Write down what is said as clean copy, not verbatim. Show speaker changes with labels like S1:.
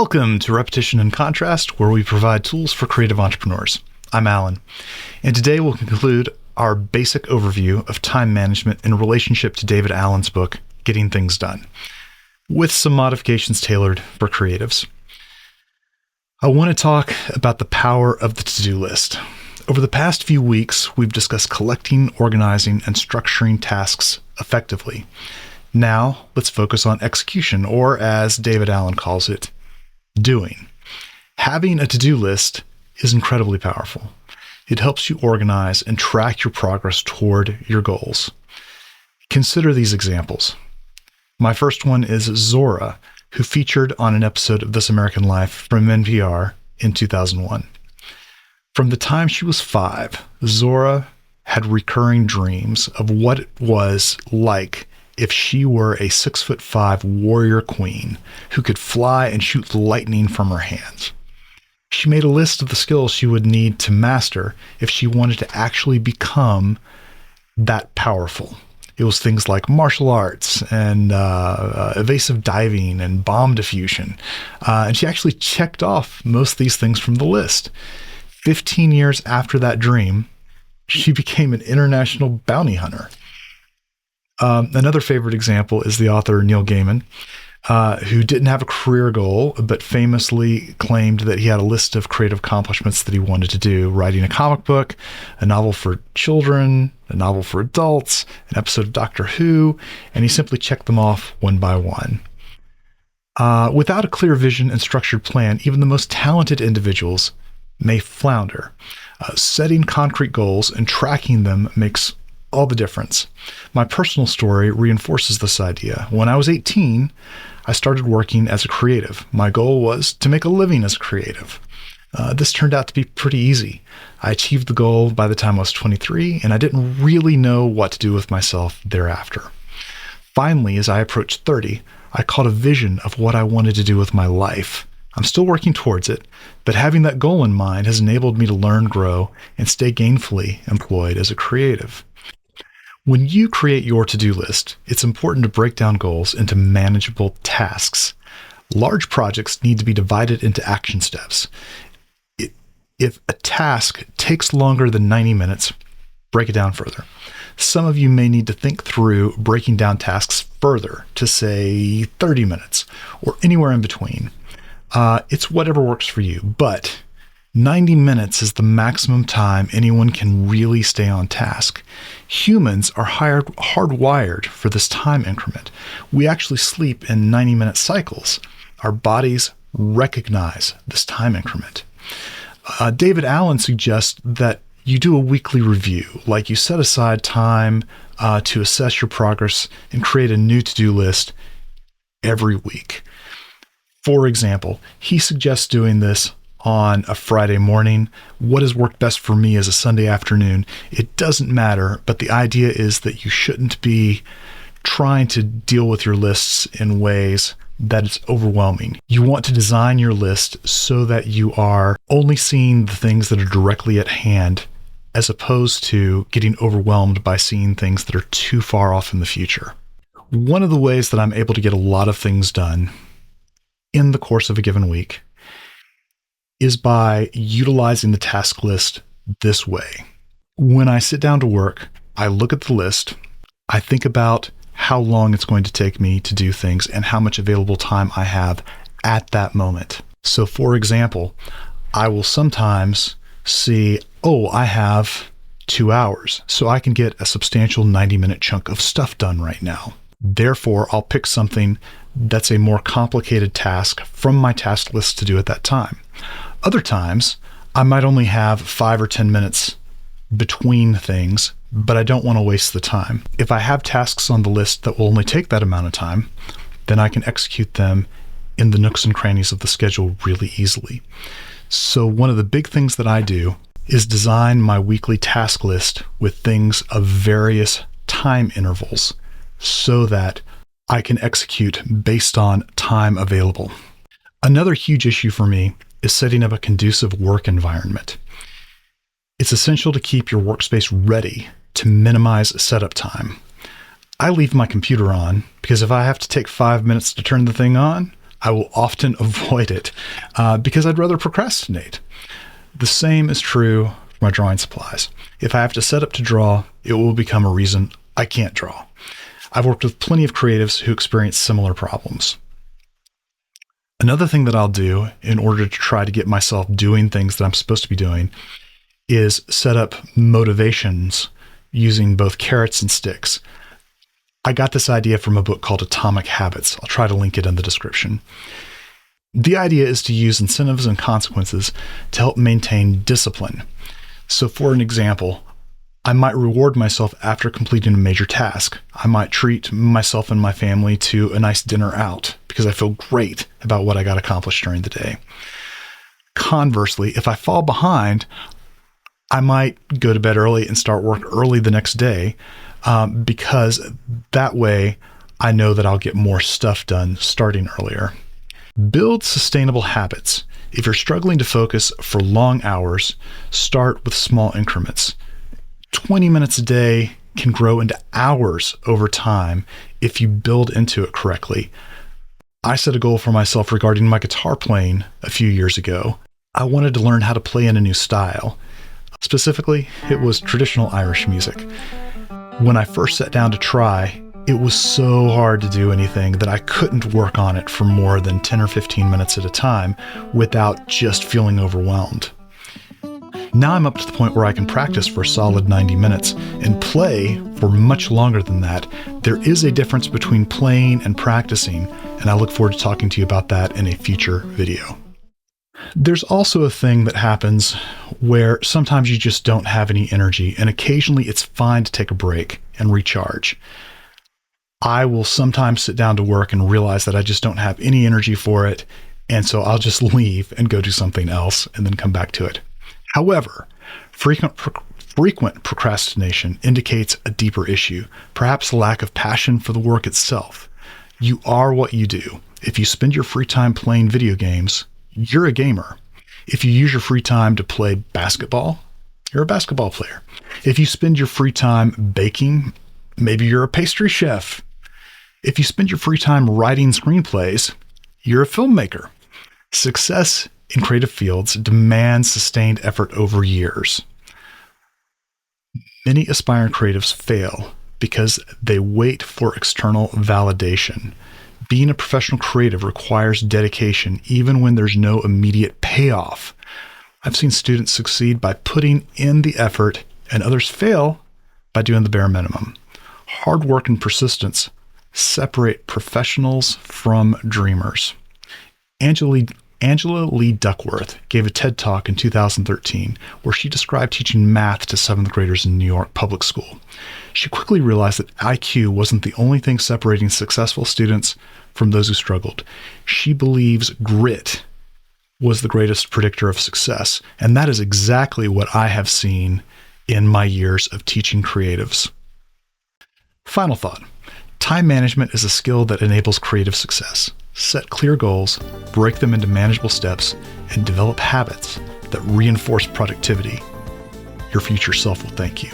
S1: Welcome to Repetition and Contrast, where we provide tools for creative entrepreneurs. I'm Alan, and today we'll conclude our basic overview of time management in relationship to David Allen's book, Getting Things Done, with some modifications tailored for creatives. I want to talk about the power of the to-do list. Over the past few weeks, we've discussed collecting, organizing, and structuring tasks effectively. Now, let's focus on execution, or as David Allen calls it, doing. Having a to-do list is incredibly powerful. It helps you organize and track your progress toward your goals. Consider these examples. My first one is Zora, who featured on an episode of This American Life from NPR in 2001. From the time she was 5, Zora had recurring dreams of what it was like if she were a 6'5" warrior queen who could fly and shoot lightning from her hands. She made a list of the skills she would need to master if she wanted to actually become that powerful. It was things like martial arts and evasive diving and bomb diffusion. And she actually checked off most of these things from the list. 15 years after that dream, she became an international bounty hunter. Another favorite example is the author Neil Gaiman, who didn't have a career goal, but famously claimed that he had a list of creative accomplishments that he wanted to do: writing a comic book, a novel for children, a novel for adults, an episode of Doctor Who, and he simply checked them off one by one. Without a clear vision and structured plan, even the most talented individuals may flounder. Setting concrete goals and tracking them makes all the difference. My personal story reinforces this idea. When I was 18, I started working as a creative. My goal was to make a living as a creative. This turned out to be pretty easy. I achieved the goal by the time I was 23, and I didn't really know what to do with myself thereafter. Finally, as I approached 30, I caught a vision of what I wanted to do with my life. I'm still working towards it, but having that goal in mind has enabled me to learn, grow, and stay gainfully employed as a creative. When you create your to-do list, it's important to break down goals into manageable tasks. Large projects need to be divided into action steps. If a task takes longer than 90 minutes, break it down further. Some of you may need to think through breaking down tasks further to, say, 30 minutes or anywhere in between. It's whatever works for you, but 90 minutes is the maximum time anyone can really stay on task. Humans are hardwired for this time increment. We actually sleep in 90-minute cycles. Our bodies recognize this time increment. David Allen suggests that you do a weekly review, like you set aside time to assess your progress and create a new to-do list every week. For example, he suggests doing this on a Friday morning. What has worked best for me is a Sunday afternoon. It doesn't matter, but the idea is that you shouldn't be trying to deal with your lists in ways that it's overwhelming. You want to design your list so that you are only seeing the things that are directly at hand, as opposed to getting overwhelmed by seeing things that are too far off in the future. One of the ways that I'm able to get a lot of things done in the course of a given week is by utilizing the task list this way. When I sit down to work, I look at the list, I think about how long it's going to take me to do things and how much available time I have at that moment. So for example, I will sometimes see, I have 2 hours, so I can get a substantial 90-minute chunk of stuff done right now. Therefore, I'll pick something that's a more complicated task from my task list to do at that time. Other times, I might only have 5 or 10 minutes between things, but I don't want to waste the time. If I have tasks on the list that will only take that amount of time, then I can execute them in the nooks and crannies of the schedule really easily. So one of the big things that I do is design my weekly task list with things of various time intervals so that I can execute based on time available. Another huge issue for me is setting up a conducive work environment. It's essential to keep your workspace ready to minimize setup time. I leave my computer on because if I have to take 5 minutes to turn the thing on, I will often avoid it because I'd rather procrastinate. The same is true for my drawing supplies. If I have to set up to draw, it will become a reason I can't draw. I've worked with plenty of creatives who experience similar problems. Another thing that I'll do in order to try to get myself doing things that I'm supposed to be doing is set up motivations using both carrots and sticks. I got this idea from a book called Atomic Habits. I'll try to link it in the description. The idea is to use incentives and consequences to help maintain discipline. So for an example, I might reward myself after completing a major task. I might treat myself and my family to a nice dinner out because I feel great about what I got accomplished during the day. Conversely, if I fall behind, I might go to bed early and start work early the next day because that way I know that I'll get more stuff done starting earlier. Build sustainable habits. If you're struggling to focus for long hours, start with small increments. 20 minutes a day can grow into hours over time if you build into it correctly. I set a goal for myself regarding my guitar playing a few years ago. I wanted to learn how to play in a new style. Specifically, it was traditional Irish music. When I first sat down to try, it was so hard to do anything that I couldn't work on it for more than 10 or 15 minutes at a time without just feeling overwhelmed. Now I'm up to the point where I can practice for a solid 90 minutes and play for much longer than that. There is a difference between playing and practicing, and I look forward to talking to you about that in a future video. There's also a thing that happens where sometimes you just don't have any energy, and occasionally it's fine to take a break and recharge. I will sometimes sit down to work and realize that I just don't have any energy for it, and so I'll just leave and go do something else and then come back to it. However, frequent procrastination indicates a deeper issue, perhaps a lack of passion for the work itself. You are what you do. If you spend your free time playing video games, you're a gamer. If you use your free time to play basketball, you're a basketball player. If you spend your free time baking, maybe you're a pastry chef. If you spend your free time writing screenplays, you're a filmmaker. Success in creative fields demands sustained effort over years. Many aspiring creatives fail because they wait for external validation. Being a professional creative requires dedication even when there's no immediate payoff. I've seen students succeed by putting in the effort and others fail by doing the bare minimum. Hard work and persistence separate professionals from dreamers. Angela Lee Duckworth gave a TED Talk in 2013 where she described teaching math to 7th graders in New York public school. She quickly realized that IQ wasn't the only thing separating successful students from those who struggled. She believes grit was the greatest predictor of success, and that is exactly what I have seen in my years of teaching creatives. Final thought. Time management is a skill that enables creative success. Set clear goals, break them into manageable steps, and develop habits that reinforce productivity. Your future self will thank you.